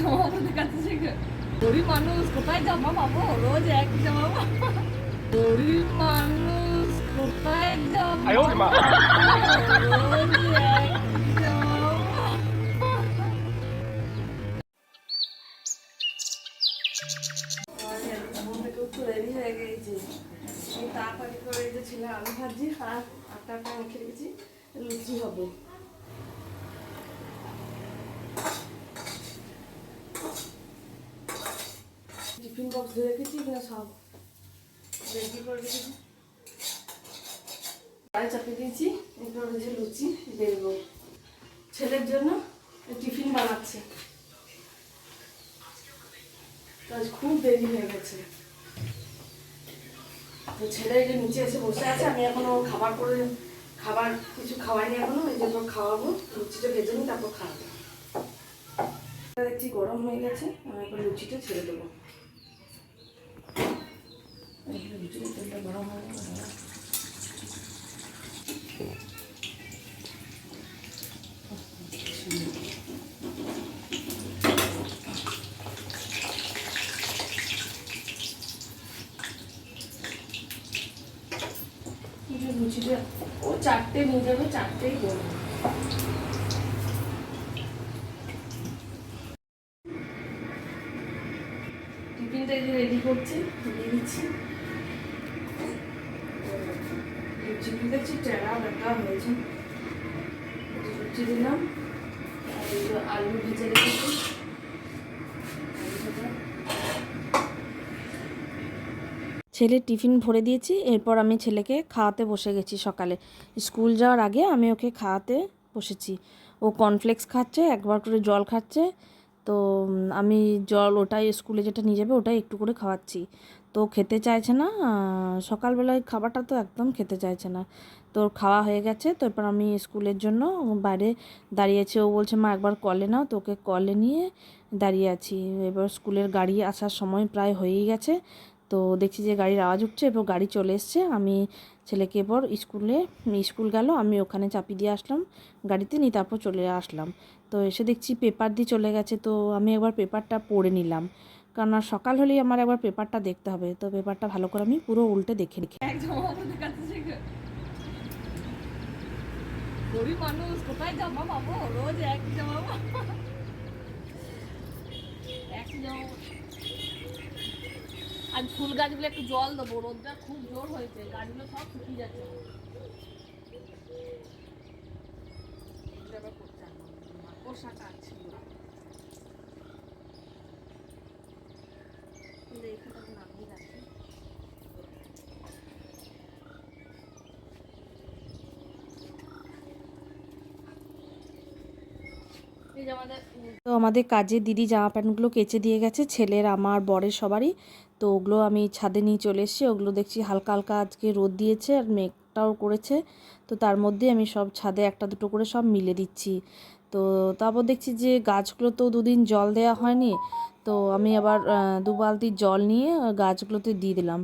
জামা কাপড় দেখাচ্ছে, গরিব মানুষ কোথায় জামা পাবো, রোজ এক জামা। গরিব মানুষ কোথায় জামা রোজ এক জামা। রেডি হয়ে গেছে, তাড়াতাড়ি করে যে ছেলে আলু ভাজি আর আটা মেখে রেখেছি, লুচি হবে। টিফিন বক্স ধরে রেখেছি, এখানে সব রেডি করে রেখেছি। গাড়ি চাপিয়ে দিয়েছি, এরপর যে লুচি বেরবো। ছেলের জন্য টিফিন বানাচ্ছে, আজ খুব দেরি হয়ে গেছে। তো ছেলে যে নিচে এসে বসে আছে, আমি এখনো খাবার কিছু খাওয়াইনি এখনো, এই জন্য খাওয়াবো। লুচিটা ভেজে নিই, তারপর খাওয়াবো। দেখছি গরম হয়ে গেছে, আমি এখন লুচিটা ছেড়ে দেবো। লুচিটা তেলটা গরম হয়ে গেছে। লুচিটা ও 4টে নিয়ে যাবে, 4টেই করবো। টিফিনটা এই যে রেডি করছি, দিয়ে দিচ্ছি। লুচিগুলো দেখছি টেরা বেঁকা হয়েছে, লুচি দিলাম। আর এই যে আলু ভেজে রেখেছি, ছেলের টিফিন ভরে দিয়েছি। এরপর আমি ছেলেকে খাওয়াতে বসে গেছি। সকালে স্কুল যাওয়ার আগে আমি ওকে খাওয়াতে বসেছি। ও কর্নফ্লেক্স খাচ্ছে, একবার করে জল খাচ্ছে। তো আমি জল ওটাই স্কুলে যেটা নিয়ে যাবে ওটাই একটু করে খাওয়াচ্ছি। তো খেতে চাইছে না, সকালবেলায় খাবারটা তো একদম খেতে চাইছে না। তোর খাওয়া হয়ে গেছে, তো এরপর আমি স্কুলের জন্য বাইরে দাঁড়িয়েছি। ও বলছে মা একবার কলে নাও, তোকে কলে নিয়ে দাঁড়িয়ে আছি। এবার স্কুলের গাড়ি আসার সময় প্রায় হয়েই গেছে। তো দেখছি যে গাড়ির আওয়াজ উঠছে, এরপর গাড়ি চলে এসছে। আমি ছেলেকে এবার স্কুল গেল, আমি ওখানে চাপিয়ে দিয়ে আসলাম গাড়িতে, নিয়ে তারপর চলে আসলাম। তো এসে দেখছি পেপার দিয়ে চলে গেছে। তো আমি একবার পেপারটা পড়ে নিলাম, কারণ সকাল হলেই আমার একবার পেপারটা দেখতে হবে। তো পেপারটা ভালো করে আমি পুরো উল্টে দেখে রেখে। গরিব মানুষ কোথায় জামা পাবো, রোজ এক জামা। আর ফুল গাছগুলো একটু জল দেবো, রোদটা খুব জোর হয়েছে, গাছগুলো সব শুকিয়ে যাচ্ছে। মাকড়সা কাটছিল, এখানে নামিয়ে রাখি। তো আমাদের কাজে দিদি জামা প্যান্টগুলো কেচে দিয়ে গেছে, ছেলের, আমার, বরের, সবারই। তো ওগুলো আমি ছাদে নিয়ে চলে এসেছি। ওগুলো দেখছি হালকা হালকা আজকে রোদ দিয়েছে আর মেঘটাও করেছে। তো তার মধ্যে আমি সব ছাদে একটা দুটো করে সব মিলে দিচ্ছি। তো তারপর দেখছি যে গাছগুলো তো দুদিন জল দেওয়া হয়নি। তো আমি আবার 2 বালতি জল নিয়ে গাছগুলোতে দিয়ে দিলাম।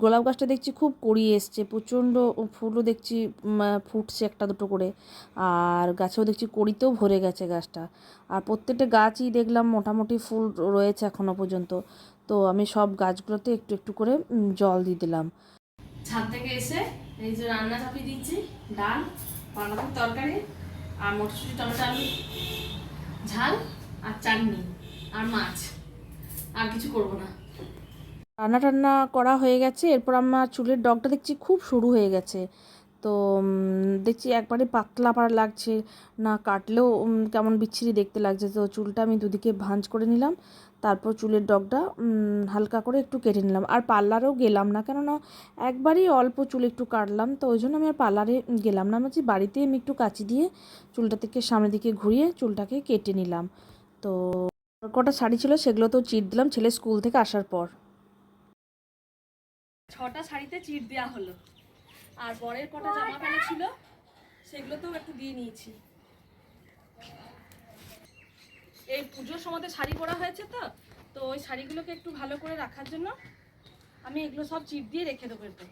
গোলাপ গাছটা দেখছি খুব কড়িয়ে এসছে, প্রচণ্ড ফুলও দেখছি ফুটছে একটা দুটো করে। আর গাছেও দেখছি কড়িতেও ভরে গেছে গাছটা। আর প্রত্যেকটা গাছই দেখলাম মোটামুটি ফুল রয়েছে এখনও পর্যন্ত। তো আমি সব গাছগুলোতে একটু একটু করে জল দিয়ে দিলাম। ছাদ থেকে এসে এই যে রান্না চাপিয়ে দিচ্ছি, ডাল, পালকের তরকারি আর মটরশুঁটি টমেটো আলু ঝাল আর চাটনি আর মাছ, আর কিছু করব না। রান্না টান্না করা হয়ে গেছে। এরপর আমার চুলের ডগটা দেখছি খুব সরু হয়ে গেছে। তো দেখছি একবারে পাতলা পাড়া লাগছে, না কাটলেও কেমন বিচ্ছিরি দেখতে লাগছে। তো চুলটা আমি দুদিকে ভাঁজ করে নিলাম, তারপর চুলের ডগটা হালকা করে একটু কেটে নিলাম। আর পার্লারেও গেলাম না, কেননা একবারই অল্প চুল একটু কাটলাম, তো ওই জন্য আমি আর পার্লারে গেলাম না। বলছি বাড়িতেই আমি একটু কাঁচি দিয়ে চুলটা থেকে সামনের দিকে ঘুরিয়ে চুলটাকে কেটে নিলাম। তো কটা শাড়ি ছিল সেগুলো তো চিট দিলাম ছেলে স্কুল থেকে আসার পর। 6টা শাড়িতে চিট দেওয়া হলো। আর বরের কটা জামা প্যান্ট ছিল সেগুলোতেও একটু দিয়ে নিয়েছি। এই পুজোর সময়তে শাড়ি পরা হয়েছে, তো ওই শাড়িগুলোকে একটু ভালো করে রাখার জন্য আমি এগুলো সব চিট দিয়ে রেখে দেবো। এরপর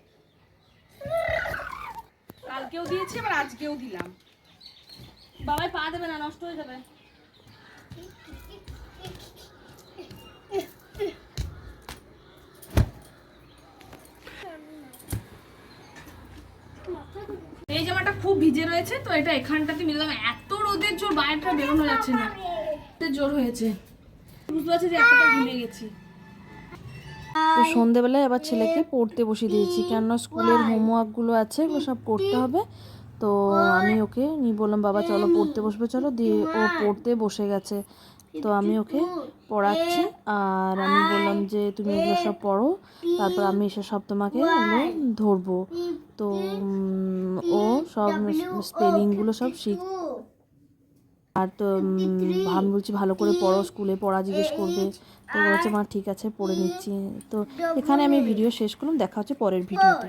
কালকেও দিয়েছি, আবার আজকেও দিলাম। বাবাই পা দেবে না, নষ্ট হয়ে যাবে। ভিজে রয়েছে, তো এটা এখানটাতে মিলে দেবো। এত রোদের জোর বাইরেটা বেরোনো যাচ্ছে না, জোর হয়েছে, বুঝতে পারছি যে এতটা ঘুমিয়ে গেছি। তো সন্ধেবেলায় আবার ছেলেকে পড়তে বসিয়ে দিয়েছি, কেননা স্কুলের হোমওয়ার্কগুলো আছে, ওগুলো সব করতে হবে। তো আমি ওকে নিয়ে বললাম বাবা চলো পড়তে বসবে, চলো, দিয়ে ও পড়তে বসে গেছে। তো আমি ওকে পড়াচ্ছি, আর আমি বললাম যে তুমি এগুলো সব পড়ো, তারপর আমি এসে সব তোমাকে এগুলো ধরবো। তো ও সব স্পেলিংগুলো সব আর তো আমি বলছি ভালো করে পড়ো, স্কুলে পড়া জিজ্ঞেস করবে। তো বলেছে মা ঠিক আছে পড়ে নিচ্ছি। তো এখানে আমি ভিডিও শেষ করলাম, দেখা হচ্ছে পরের ভিডিওতে।